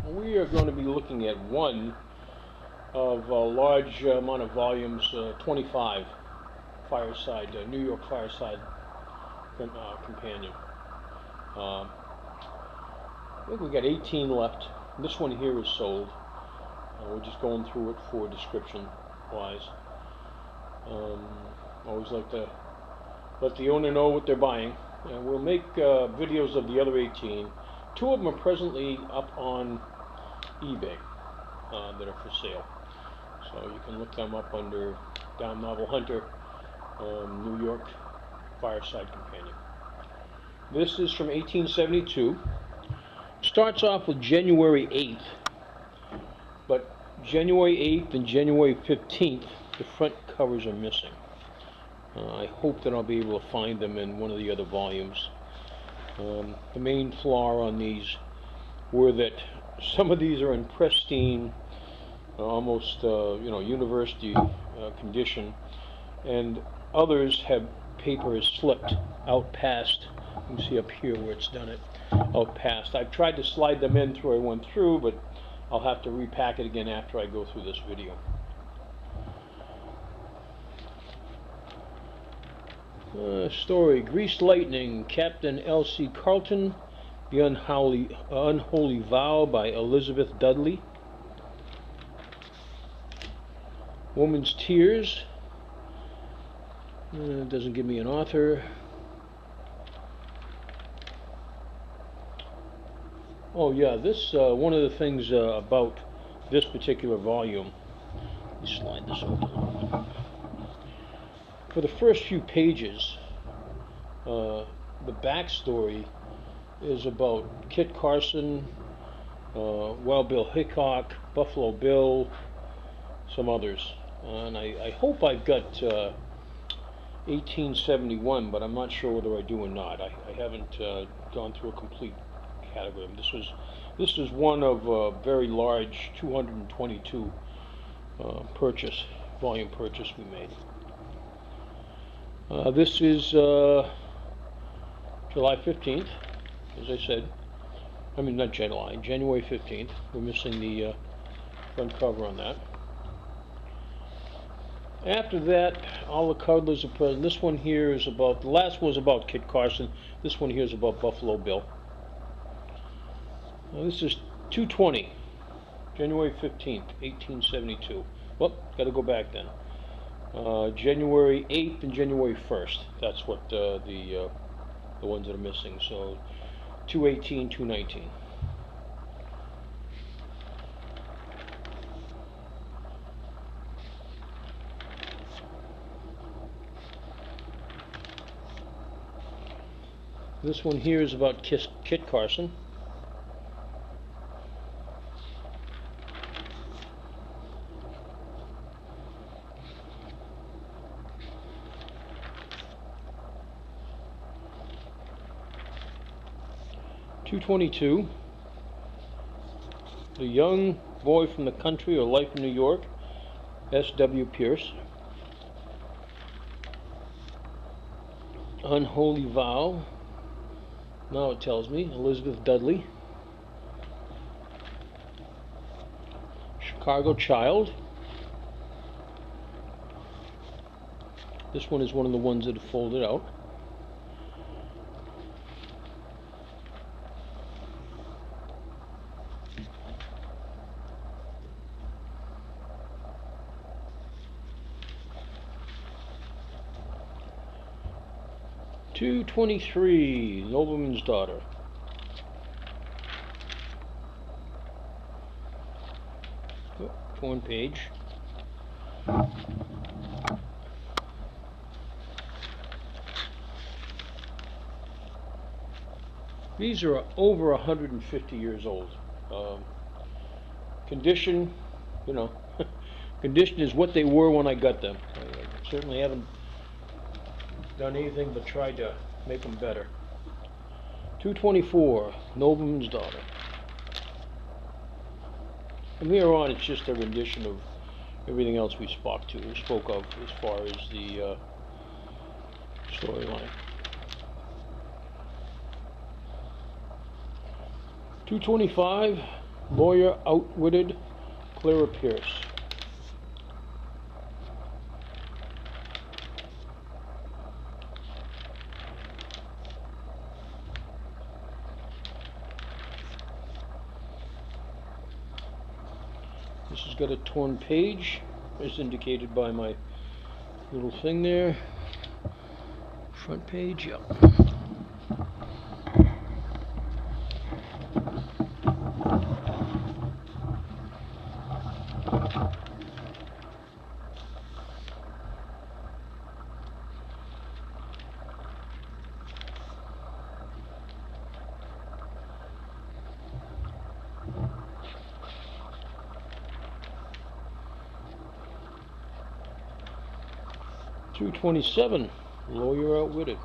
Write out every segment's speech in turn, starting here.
We are going to be looking at one of a large amount of volumes, 25 Fireside, New York Fireside Companion. I think we got 18 left. This one here is sold. We're just going through it for description wise. Always like to let the owner know what they're buying. And we'll make videos of the other 18. Two of them are presently up on eBay that are for sale. So you can look them up under DIMENOVELHUNTER, New York Fireside Companion. This is from 1872. Starts off with January 8th, but January 8th and January 15th, the front covers are missing. I hope that I'll be able to find them in one of the other volumes. The main flaw on these were that some of these are in pristine, almost university condition, and others have paper has slipped out past. You can see up here where it's done it out past. I've tried to slide them in through I went through, but I'll have to repack it again after I go through this video. Story: Greased Lightning, Captain L.C. Carleton, The Unholy Vow by Elizabeth Dudley. Woman's Tears, doesn't give me an author. Oh yeah, this one of the things about this particular volume. Let me slide this over. For the first few pages, the backstory is about Kit Carson, Wild Bill Hickok, Buffalo Bill, some others. And I hope I've got 1871, but I'm not sure whether I do or not. I haven't gone through a complete category. This is one of a very large 222 volume purchase we made. This is July 15th, as I said. I mean, not July, January 15th. We're missing the front cover on that. After that, all the cuddlers are present. This one here is about, the last one was about Kit Carson. This one here is about Buffalo Bill. This is 220, January 15th, 1872. Well, got to go back then. January 8th and January 1st. That's what the ones that are missing. So 218, 219. This one here is about Kit Carson. $222. The Young Boy from the Country or Life in New York, S.W. Pierce. Unholy Vow. Now it tells me, Elizabeth Dudley. Chicago Child. This one is one of the ones that are folded out. $223, Nobleman's Daughter. Oh, one page. These are over 150 years old. Condition, condition is what they were when I got them. I certainly haven't done anything but tried to make them better. 224, Nobleman's Daughter. From here on, it's just a rendition of everything else we spoke of as far as the storyline. 225, Lawyer outwitted Clara Pierce. This has got a torn page, as indicated by my little thing there. Front page, yep. $2.27, Lawyer Outwitted.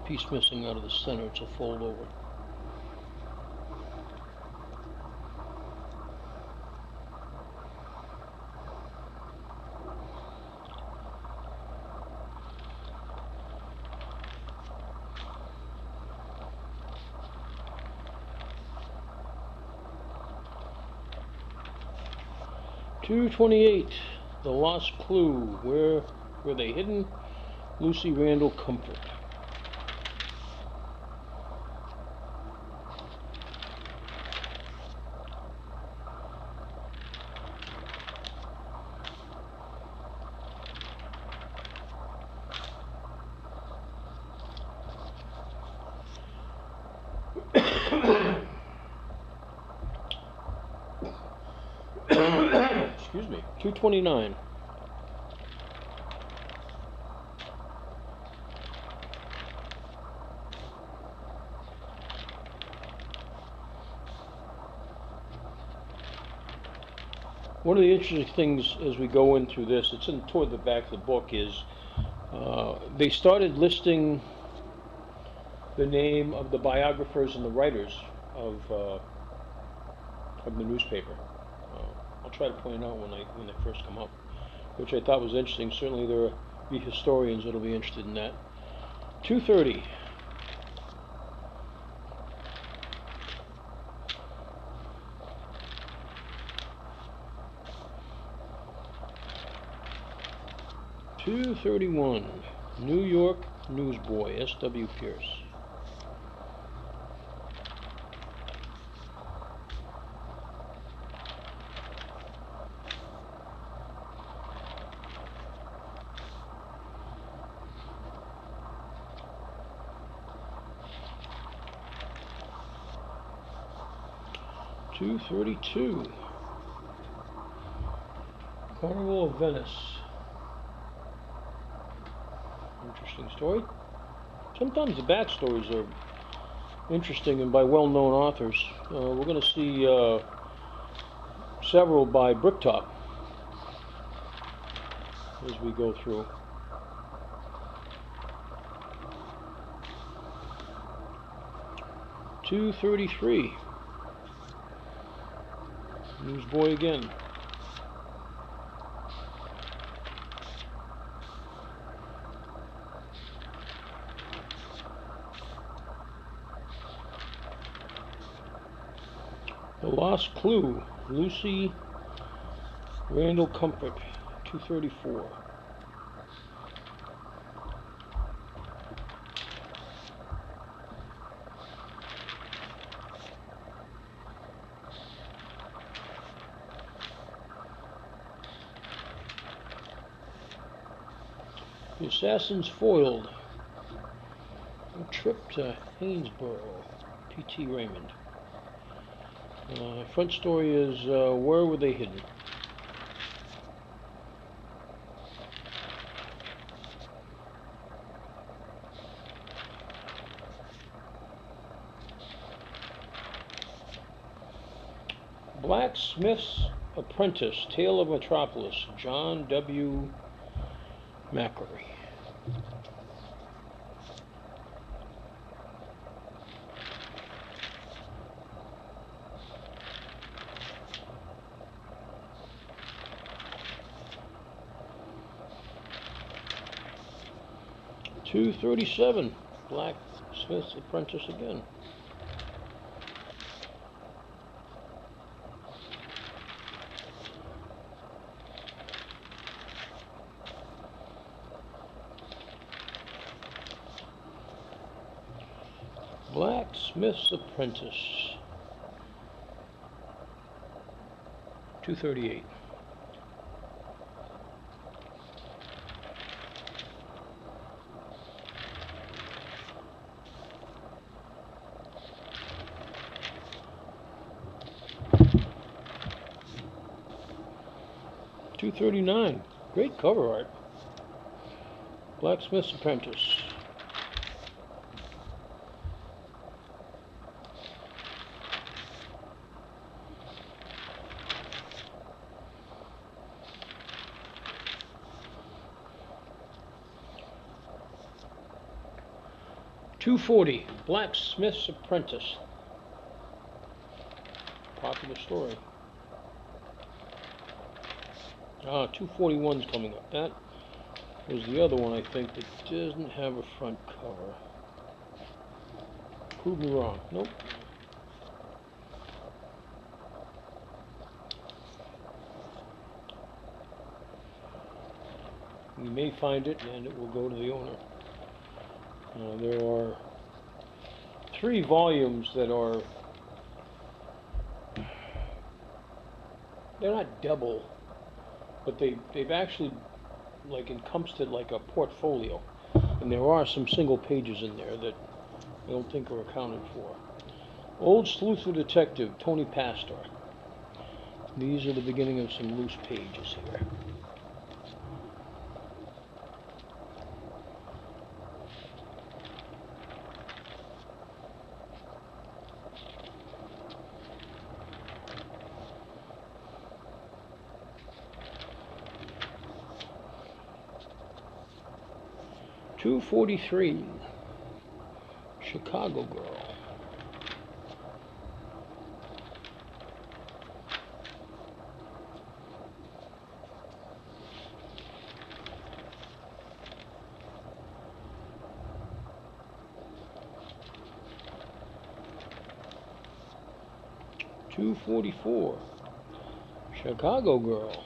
Piece missing out of the center, it's a fold over. $2.28, The Lost Clue. Where were they hidden? Lucy Randall Comfort. Excuse me. $2.29. One of the interesting things as we go in through this, it's toward the back of the book, is they started listing the name of the biographers and the writers of the newspaper. I'll try to point out when they first come up, which I thought was interesting. Certainly there will be historians that'll be interested in that. $2.30. $2.31. New York Newsboy, S.W. Pierce. $2.32. Carnival of Venice. Interesting story. Sometimes the backstories are interesting and by well-known authors. We're going to see several by Bricktop as we go through. $2.33. Newsboy again. The Lost Clue, Lucy Randall Comfort, $2.34. The Assassins Foiled. A Trip to Hainesboro, P.T. Raymond. Front story is Where Were They Hidden? Blacksmith's Apprentice, Tale of Metropolis, John W. Macquarie. $2.37, Black Smith's Apprentice again. Blacksmith's Apprentice. 238. $239. Great cover art. Blacksmith's Apprentice. $240. Blacksmith's Apprentice. Popular story. 241's coming up. That was the other one, I think, that doesn't have a front cover. Prove me wrong. Nope. We may find it, and it will go to the owner. There are 3 volumes that are... They're not double, but they've actually like encompassed it like a portfolio, and there are some single pages in there that I don't think are accounted for. Old Sleuther Detective, Tony Pastor. These are the beginning of some loose pages here. $243. Chicago Girl. $244. Chicago Girl.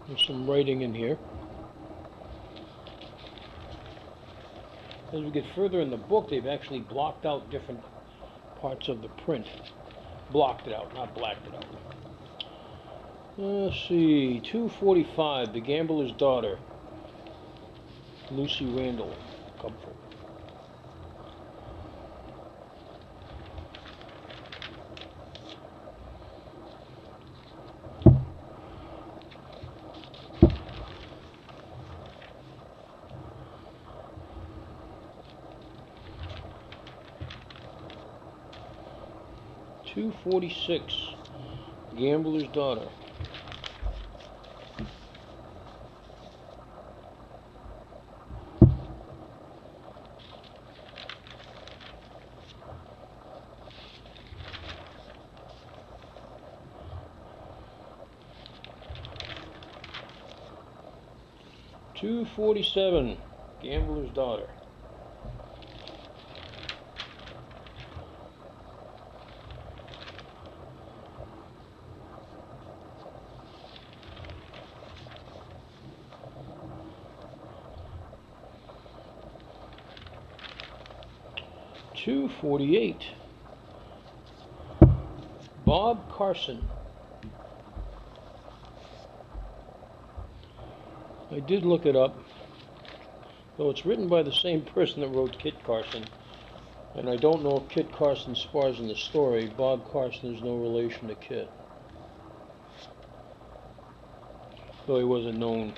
There's some writing in here. As we get further in the book, they've actually blocked out different parts of the print. Blocked it out, not blacked it out. Let's see, $245, The Gambler's Daughter. Lucy Randall, Comfort. $246, Gambler's Daughter. $247, Gambler's Daughter. $248, Bob Carson. I did look it up, though it's written by the same person that wrote Kit Carson, and I don't know if Kit Carson stars in the story. Bob Carson is no relation to Kit, though he was a known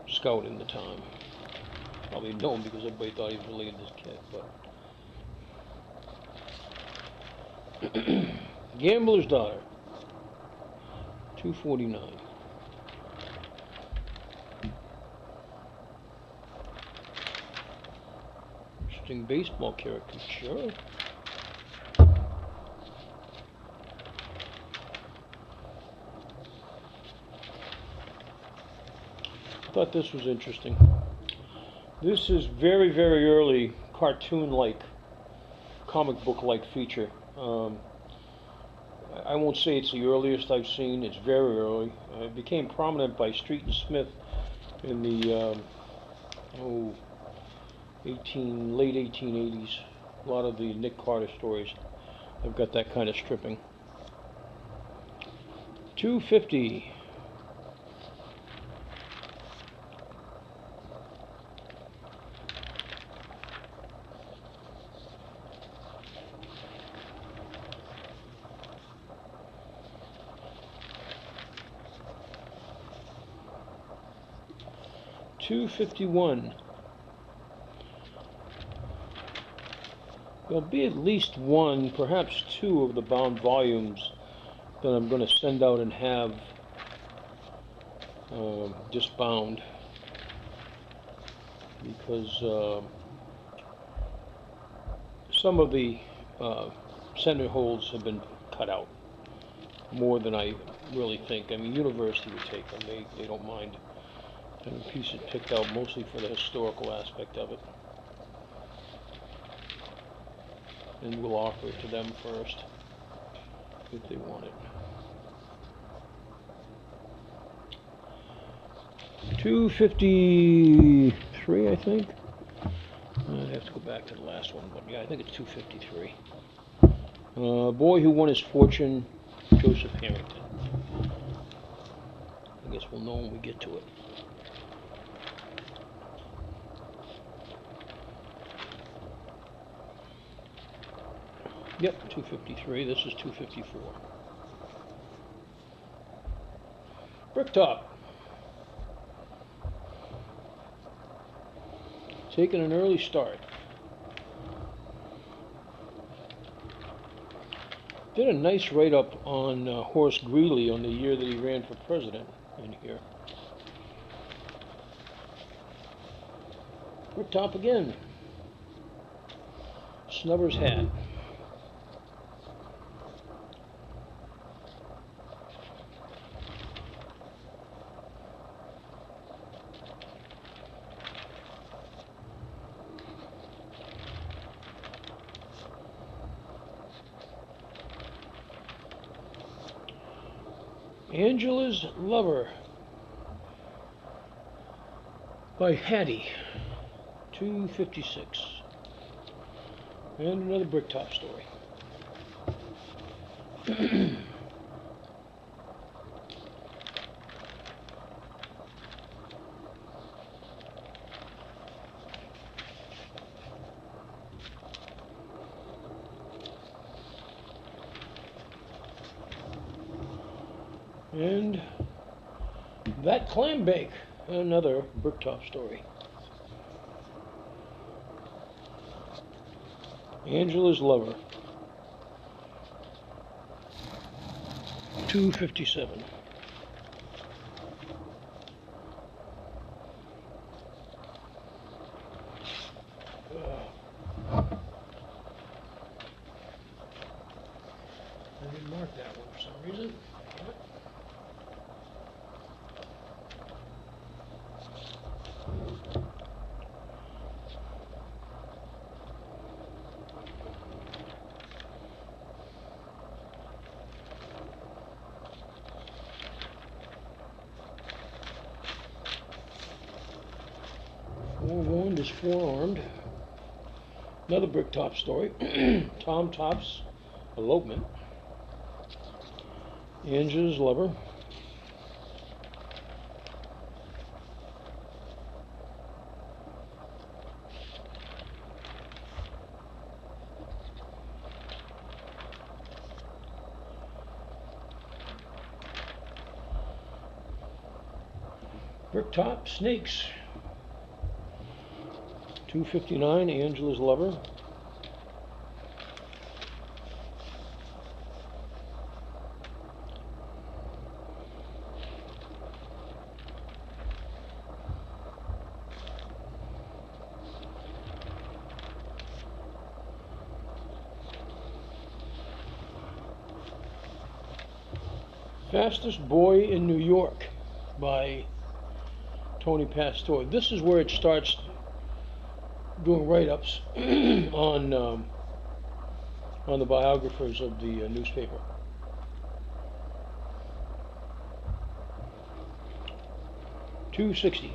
scout in the time. Probably known because everybody thought he was related to Kit, but Gambler's Daughter, $249. Interesting baseball caricature. thought this was interesting. This is very, very early cartoon-like, comic book-like feature. I won't say it's the earliest I've seen. It's very early. It became prominent by Street and Smith in the late 1880s. A lot of the Nick Carter stories have got that kind of stripping. $2.50. $2.51. There'll be at least one, perhaps two of the bound volumes that I'm going to send out and have just bound, because some of the center holes have been cut out more than I really think. I mean, university would take them. They don't mind having pieces picked out, mostly for the historical aspect of it. And we'll offer it to them first if they want it. $2.53, I think. I'd have to go back to the last one, but yeah, I think it's $2.53. Boy Who Won His Fortune, Joseph Harrington. I guess we'll know when we get to it. Yep, $2.53. This is $2.54. Bricktop. Taking an early start. Did a nice write-up on Horace Greeley on the year that he ran for president in here. Bricktop again. Snubber's hat. Angela's Lover by Hattie, $2.56. And another Bricktop story. And That Clam Bake, another Bricktop story. Angela's Lover, $2.57. I didn't mark that one for some reason. Forewarned is forearmed. Another Bricktop story. Tom Topp's Elopement. Angela's Lover. Bricktop Snakes, $2.59. Angela's Lover. Fastest Boy in New York by Tony Pastor. This is where it starts doing write-ups on the biographers of the newspaper. $2.60.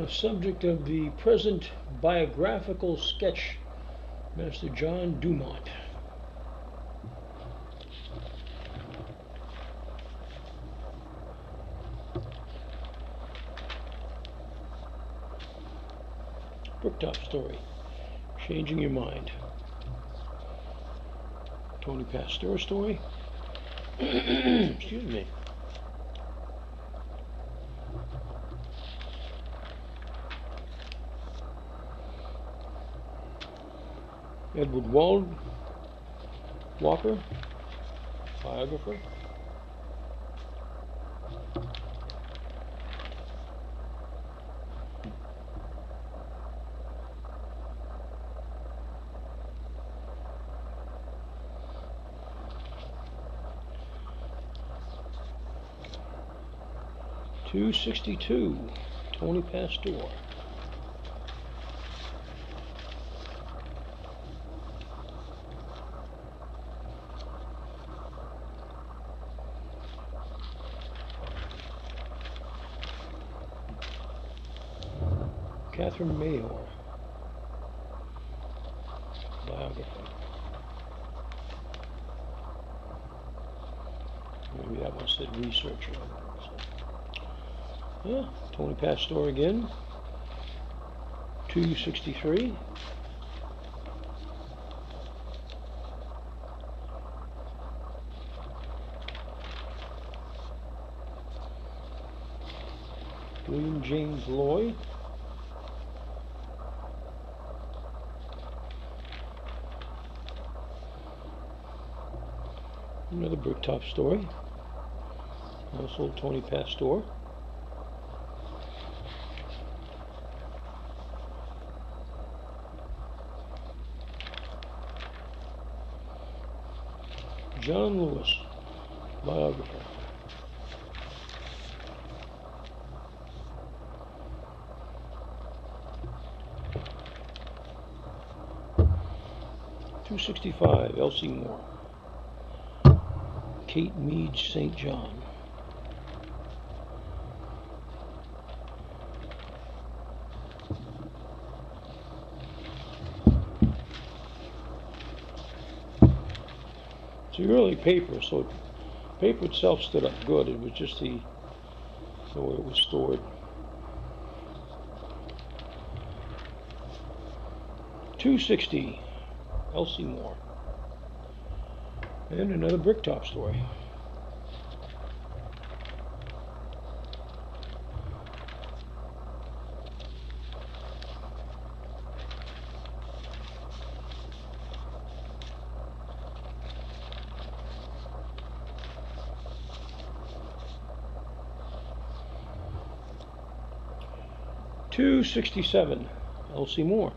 Subject of the present biographical sketch, Master John Dumont. Brooktop story, Changing Your Mind. Tony Pasteur story. Excuse me. Edward Walker, biographer. $2.62, Tony Pasteur. Catherine Mayor, biographer. Maybe that one said researcher. Yeah, Tony Pasteur again. $2.63. William James Lloyd. Another Brooktop story. Also Tony Pasteur. John Lewis, biographer. $2.65, Elsie Moore. Kate Mead St. John. It's the early paper, so paper itself stood up good. It was just the way it was stored. $2.60, Elsie Moore. And another Brooktop story. $2.67, Elsie Moore.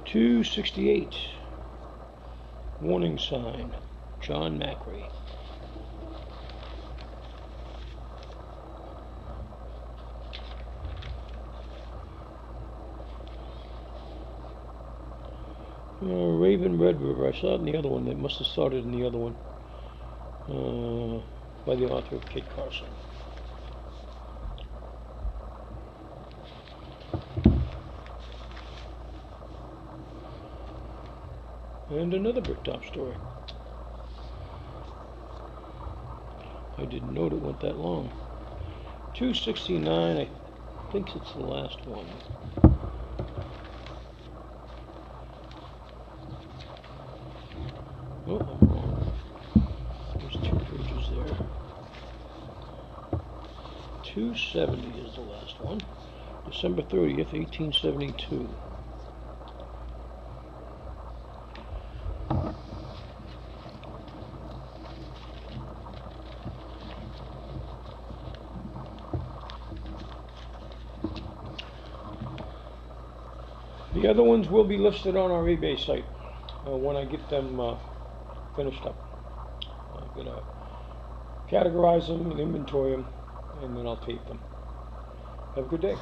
$2.68, Warning Sign, John Macri. Raven Red River, I saw it in the other one. It must have started in the other one, by the author of Kit Carson. And another Brooktop story. I didn't know it went that long. $2.69, I think it's the last one. Oh, I'm wrong. There's 2 pages there. $2.70 is the last one. December 30th, 1872. The other ones will be listed on our eBay site when I get them finished up. I'm going to categorize them and inventory them, and then I'll tape them. Have a good day.